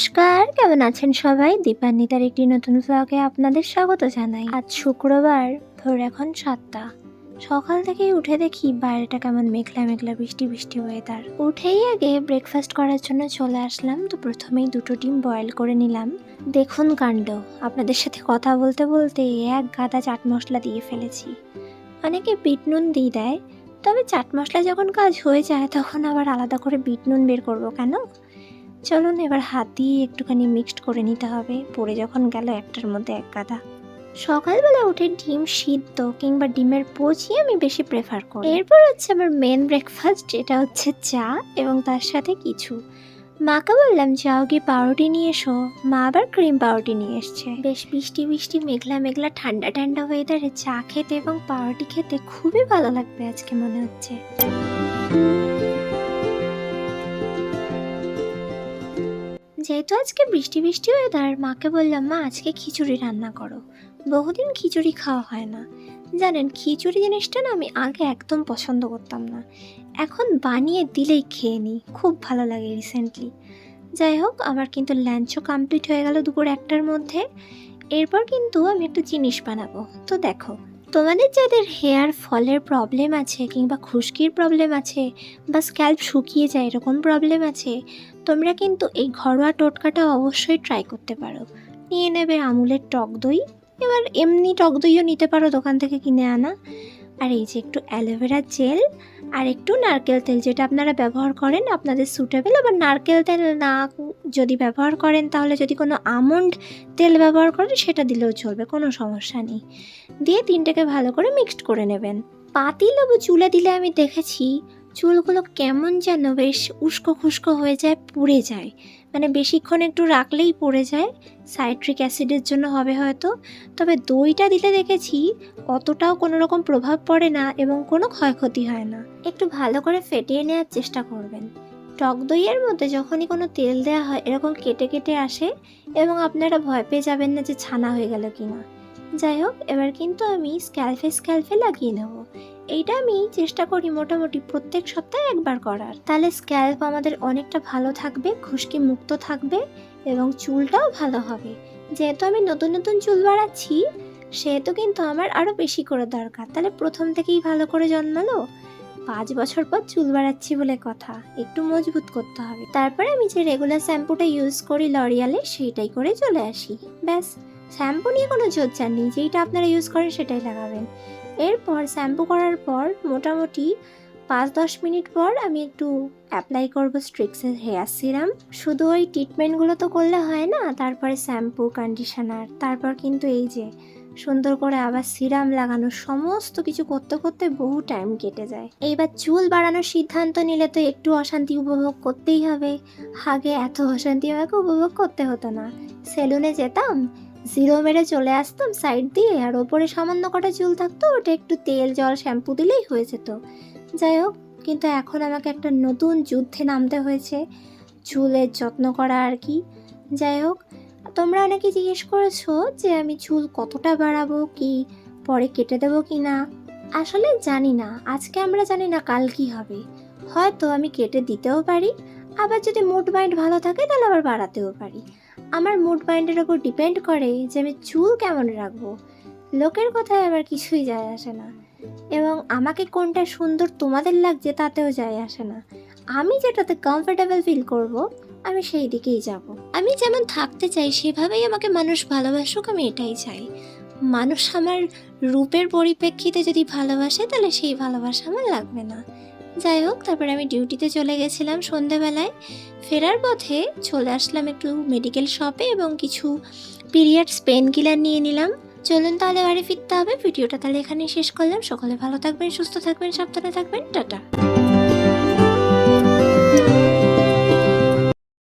নমস্কার, কেমন আছেন সবাই? দীপান্বিতার একটি নতুন ব্লগে আপনাদের স্বাগত জানাই। আজ শুক্রবার, ভোর এখন 7টা। সকাল থেকেই উঠে দেখি বাইরেটা কেমন মেঘলা মেঘলা বৃষ্টি বৃষ্টি ওয়েদার। উঠেই আগে ব্রেকফাস্ট করার জন্য চলে আসলাম। তো প্রথমেই 2টো ডিম বয়েল করে নিলাম। দেখুন কাণ্ড, আপনাদের সাথে কথা বলতে বলতে এক গাদা চাট মশলা দিয়ে ফেলেছি। অনেকে বিট নুন দিয়ে দেয়, তবে চাট মশলা যখন কাজ হয়ে যায় তখন আবার আলাদা করে বিট নুন বের করবো কেন? চলুন এবার হাত দিয়ে একটুখানি মিক্সড করে নিতে হবে। পরে যখন গেল একটার মধ্যে এক গাদা। সকালবেলা উঠে ডিম সিদ্ধ কিংবা ডিমের পোচই আমি বেশি প্রেফার করি। এরপর হচ্ছে আমার মেন ব্রেকফাস্ট, যেটা হচ্ছে চা এবং তার সাথে কিছু। মাকে বললাম যাও গিয়ে পাউরুটি নিয়ে এসো। মা আবার ক্রিম পাউরুটি নিয়ে এসছে। বেশ বৃষ্টি বৃষ্টি মেঘলা মেঘলা ঠান্ডা ঠান্ডা ওয়েদারে চা খেতে এবং পাউরুটি খেতে খুবই ভালো লাগবে আজকে মনে হচ্ছে। যেহেতু আজকে বৃষ্টি বৃষ্টি ওয়েদার, মাকে বললাম মা আজকে খিচুড়ি রান্না করো। বহুদিন খিচুড়ি খাওয়া হয় না। জানেন, খিচুড়ি জিনিসটা না আমি আগে একদম পছন্দ করতাম না, এখন বানিয়ে দিলেই খেয়ে নিই, খুব ভালো লাগে রিসেন্টলি। যাই হোক, আমার কিন্তু লাঞ্চও কমপ্লিট হয়ে গেল দুপুর 1টার মধ্যে। এরপর কিন্তু আমি একটা জিনিস বানাবো। তো দেখো, তোমাদের যাদের হেয়ার ফলের প্রবলেম আছে কিংবা খুশকির প্রবলেম আছে বা স্ক্যাল্প শুকিয়ে যায় এরকম প্রবলেম আছে, তোমরা কিন্তু এই ঘরোয়া টোটকাটা অবশ্যই ট্রাই করতে পারো। নিয়ে নেবে আমুলের টক দই, এবার এমনি টক দইও নিতে পারো দোকান থেকে কিনে আনা। আর এই যে একটু অ্যালোভেরা জেল আর একটু নারকেল তেল, যেটা আপনারা ব্যবহার করেন আপনাদের সুটেবল। আবার নারকেল তেল না যদি ব্যবহার করেন, তাহলে যদি কোনো আমন্ড তেল ব্যবহার করেন সেটা দিলেও চলবে, কোনো সমস্যা নেই। দিয়ে তিনটাকে ভালো করে মিক্সড করে নেবেন। পাতিলেবু চুলে দিলে আমি দেখেছি চুলগুলো কেমন যেন বেশ উস্কো খুস্কো হয়ে যায়, পুড়ে যায়, মানে বেশিক্ষণ একটু রাখলেই পড়ে যায়। সাইট্রিক অ্যাসিডের জন্য হবে হয়তো, তবে দইটা দিলে দেখেছি অতটাও কোনো রকম প্রভাব পড়ে না এবং কোনো ক্ষয়ক্ষতি হয় না। একটু ভালো করে ফেটিয়ে নেওয়ার চেষ্টা করবেন। টক দইয়ের মধ্যে যখনই কোনো তেল দেওয়া হয় এরকম কেটে কেটে আসে এবং আপনারা ভয় পেয়ে যাবেন না যে ছানা হয়ে গেল কিনা। যাই হোক, এবার কিন্তু আমি স্ক্যাল্পে লাগিয়ে নেব। এইটা আমি চেষ্টা করি মোটামুটি প্রত্যেক সপ্তাহে একবার করার, তাহলে স্ক্যাল্প আমাদের অনেকটা ভালো থাকবে, খুশকি মুক্ত থাকবে এবং চুলটাও ভালো হবে। যেহেতু আমি নতুন নতুন চুল বাড়াচ্ছি, সেহেতু কিন্তু আমার আরও বেশি করে দরকার, তাহলে প্রথম থেকেই ভালো করে জন্মালো। 5 বছর পর চুল বাড়াচ্ছি বলে কথা, একটু মজবুত করতে হবে। তারপরে আমি যে রেগুলার শ্যাম্পুটা ইউজ করি লরিয়ালে, সেইটাই করে চলে আসি। ব্যাস, শ্যাম্পু নিয়ে কোনো জোচ্চার নেই, যেইটা আপনারা ইউজ করেন সেটাই লাগাবেন। এরপর শ্যাম্পু করার পর মোটামুটি 5-10 মিনিট পর আমি একটু অ্যাপ্লাই করব স্ট্রিক্সের হেয়ার সিরাম। শুধু ওই ট্রিটমেন্টগুলো তো করলে হয় না, তারপরে শ্যাম্পু, কন্ডিশনার, তারপর কিন্তু এই যে সুন্দর করে আবার সিরাম লাগানো, সমস্ত কিছু করতে করতে বহু টাইম কেটে যায়। এইবার চুল বাড়ানোর সিদ্ধান্ত নিলে তো একটু অশান্তি উপভোগ করতেই হবে। আগে এত অশান্তি আমাকে উপভোগ করতে হতো না। সেলুনে যেতাম, জিরো মেরে চলে আসতাম সাইড দিয়ে, আর ওপরে সামান্য কটা চুল থাকতো, ওটা একটু তেল জল শ্যাম্পু দিলেই হয়ে যেত। যাই হোক, কিন্তু এখন আমাকে একটা নতুন যুদ্ধে নামতে হয়েছে, চুলের যত্ন করা আর কি। যাই হোক, তোমরা অনেকে জিজ্ঞেস করেছো যে আমি চুল কতটা বাড়াবো, কি পরে কেটে দেবো কি না। আসলে জানি না, আজকে আমরা জানি না কাল কি হবে। হয়তো আমি কেটে দিতেও পারি, আবার যদি মুড মাইন্ড ভালো থাকে তাহলে আবার বাড়াতেও পারি। আমার মুড মাইন্ডের ওপর ডিপেন্ড করে যে আমি চুল কেমন রাখবো। লোকের কথায় আমার কিছুই যায় আসে না, এবং আমাকে কোনটা সুন্দর তোমাদের লাগছে তাতেও যায় আসে না। আমি যেটাতে কমফোর্টেবল ফিল করব, আমি সেই দিকেই যাব। আমি যেমন থাকতে চাই সেভাবেই আমাকে মানুষ ভালোবাসুক, আমি এটাই চাই। মানুষ আমার রূপের পরিপ্রেক্ষিতে যদি ভালোবাসে, তাহলে সেই ভালোবাসা আমার লাগবে না। যাই হোক, তারপরে আমি ডিউটিতে চলে গেছিলাম সন্ধেবেলায়। ফেরার পথে চলে আসলাম একটু মেডিকেল শপে এবং কিছু পিরিয়ডস পেন কিলার নিয়ে নিলাম। চলুন তাহলে বাড়ি ফিরতে হবে। ভিডিওটা তাহলে এখানেই শেষ করলাম। সকলে ভালো থাকবেন, সুস্থ থাকবেন, সাবধানে থাকবেন, টাটা।